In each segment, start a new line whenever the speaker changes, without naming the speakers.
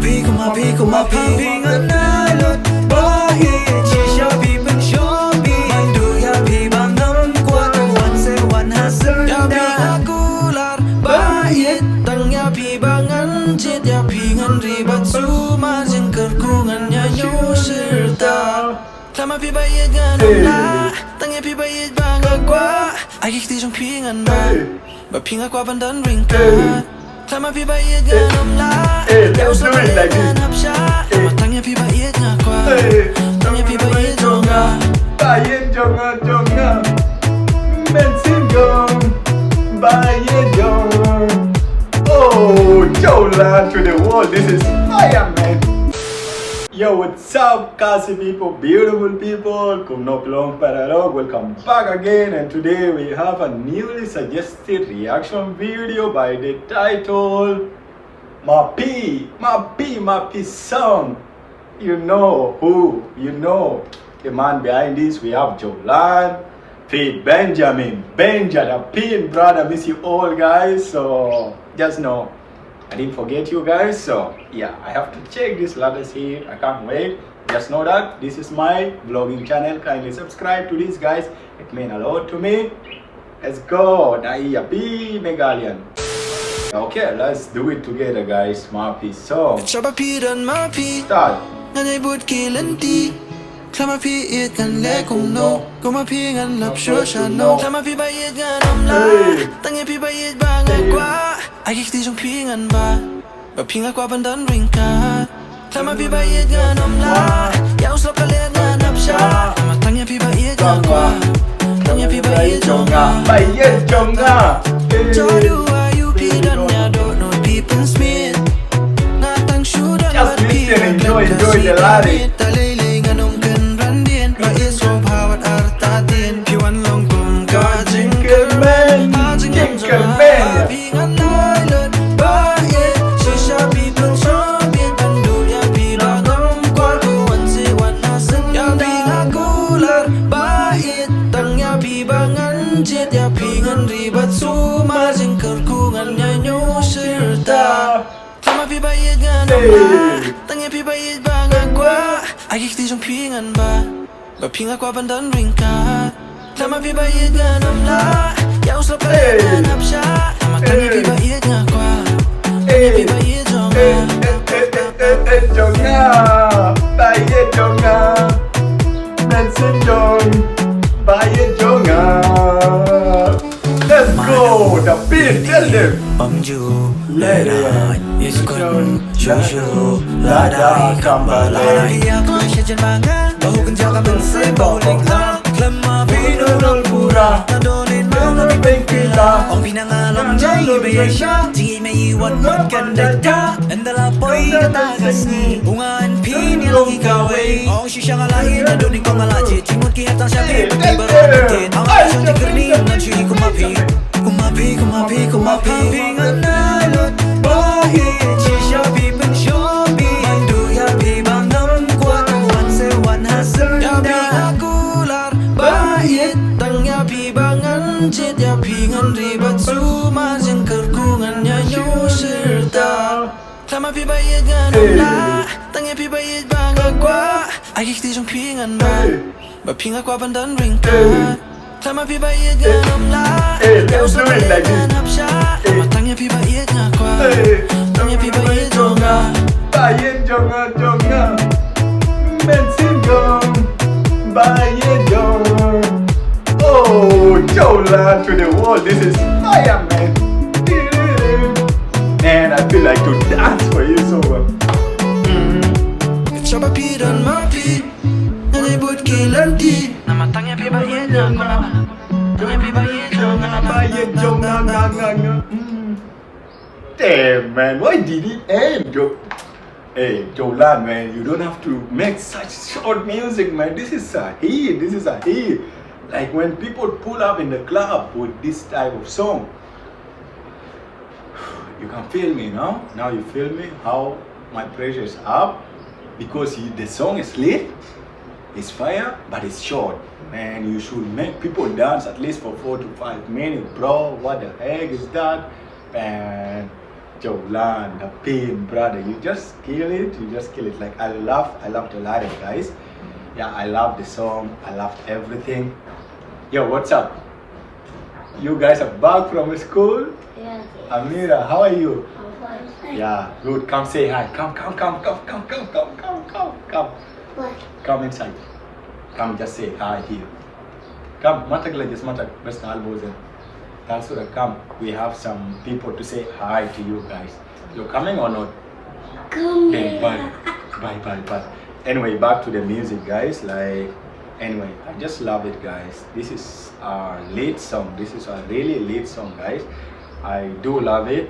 Mapping analot bahit Shisha people shobi Manduya pibang nam Kuatu wan se wan hasil Yabi akular bahit Tangya pibangan Jit ya pingan ribat Suma jengker kungan Nyanyo serta Tama pi bayit ganom la Tangya pi bayit bang agwa Agik di jong pingan ba Ba pinga kwa bandan ringkat Tama pi bayit ganom la Yaw sa palingan hapsya Matangya pi bayit nga kwa Tangya pi bayit jonga
Bayit jonga Bensin gong Bayit jong Oh, Joelan to the world, this is fire, man. Yo, what's up, khasi people, beautiful people? Kum no plong paralog, welcome back again. And today we have a newly suggested reaction video by the title Mapphi song. You know who? You know the man behind this. We have Joelan Benja MAPHI DAPYN, brother. Miss you all, guys. So just know I didn't forget you guys. So yeah, I have to check these letters here. I can't wait. Just know that this is my vlogging channel. Kindly subscribe to this, guys. It means a lot to me. Let's go. Naiya be Meghalaya. Okay, let's do it together, guys. Mapphi song.
Chabapiran Mapphi
Start.
Nanay bud kilanti Klama pi it kan le kung no Kuma pi ngan lap sure siya no Klama pi bayit ganom la Tangya pi bayit ba nga kwa Agik di jong pi ngan ba Ba pi nga kwa bandan ringkat Klama pi bayit ganom la Yaw slap kalit ngan hap siya Tangya pi bayit nga kwa Tangya pi bayit jonga
Bayit jonga.
Jodu ayu pi dan ya don't know people smith Natang syudan
Just listen, enjoy the lyrics.
Taliling anong kanrandin Maisrob hawat artatin Piwan long kung
Jingle bell.
Pingan nailot Bayit Shisha people shobit Bandulya pinagam Kwartuan siwan nasan Yabi akular Bayit Tangya pibangan Jit ya pingan ribat Suma jengker kungan Nyanyo serta Tama pi bayit ganom la Tangya pi bayit bang agwa Agik di jong pingan ba Ba pinga kwa bandan ringkat Tama pi bayit ganom la Yaw slap kalit hap siya Tangya pi bayit nga kwa Tangya pi bayit jonga
Jonga. Bayit jonga. Bensin jong. Bayit jonga. Let's go. The beat, tell them.
Bangju Ladai Iskun Shushu Ladai Kambalai Iya ko siya dyan mga Bahu kenjakan bensay bowling lang Klama pinulol pura Nadolin mau nabi bengkila Ong pinangalong jay ibaya siya Tingin may iwan mo't kandagda Andala po'y katagas ni Ungaan pinilang ikaway Ong siya ngalahin Nadonin ko malajit Cimot kihatang siya pin Ibar mabitin Ang alasong di kernin Nansyuhi kumapi Pingan nalot bahit Shisha people shobi Manduya pibang nam Kuatuan sewan hasil Yabi akular bahit Tangya pibangan Jit ya pingan ribat Suma jengker kungan Nyanyo serta Tama pi bayit ganom la Tangya pi bayit bang agwa Agik di jong pingan ba Ba pinga kwa bandan ringkat Tama pi bayit ganom la Yaw sa palingan hap siya Tangya pi bayit nga kwa Tangya pi bayit jonga
Bayit jonga. Bensin gong. Bayit jong. Oh, Joelan to the world, this is fire, man. Man, I feel like to dance for you so well.
Chabapiran Mapphi Nanay bud kilanti Namatangya pi bayit nga kwa Tangya pi bayit jonga
Bayit jonga. Damn, man, why did it end? Hey, Joelan, man, you don't have to make such short music, man. This is a hit. Like when people pull up in the club with this type of song. You can feel me now. Now you feel me how my pressure is up because the song is lit, it's fire, but it's short. Man, you should make people dance at least for 4 to 5 minutes, bro. What the heck is that? And Joelan Benja, brother, you just kill it. You just kill it. Like I love the lyric, guys. Yeah, I love the song. I love everything. Yo, what's up? You guys are back from school?
Yeah.
Amira, how are you?
I'm fine.
Yeah, good. Come say hi. Come.
What?
Come inside. Come just say hi here. Come, matagla just matag. Best albozen. Tansura, come. We have some people to say hi to you guys. You're coming or not?
Come
Then
here.
bye. Anyway, back to the music, guys. Like, anyway, I just love it, guys. This is our lead song. This is a really lead song, guys. I do love it.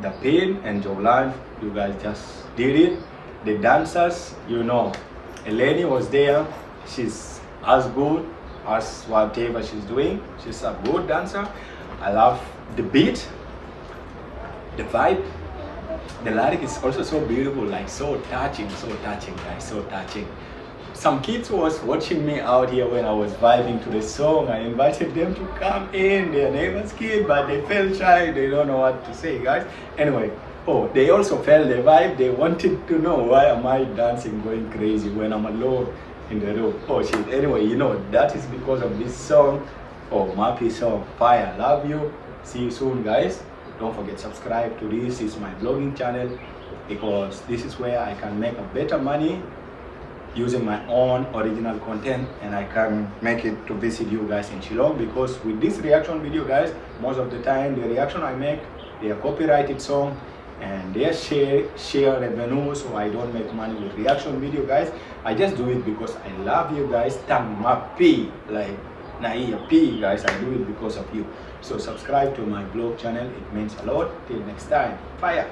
Dapyn and Joelan, you guys just did it. The dancers, you know, Eleni was there. She's as good as whatever she's doing. She's a good dancer. I love the beat, the vibe. The lyric is also so beautiful, like so touching, guys, so touching. Some kids was watching me out here when I was vibing to the song. I invited them to come in, their neighbor's kid, but they felt shy. They don't know what to say, guys. Anyway, they also felt the vibe. They wanted to know why am I dancing, going crazy when I'm alone in the room. Oh shit. Anyway, you know that is because of this song. Mappy song, Fire. Love you. See you soon, guys. Don't forget subscribe to this. Is my vlogging channel because this is where I can make a better money using my own original content, and I can make it to visit you guys in Shillong, because with this reaction video, guys, most of the time the reaction I make, they are copyrighted song and they are share revenue, so I don't make money with reaction video, guys. I just do it because I love you guys. Tamapi, like Naiya P, guys. I do it because of you. So subscribe to my vlog channel, it means a lot. Till next time, fire.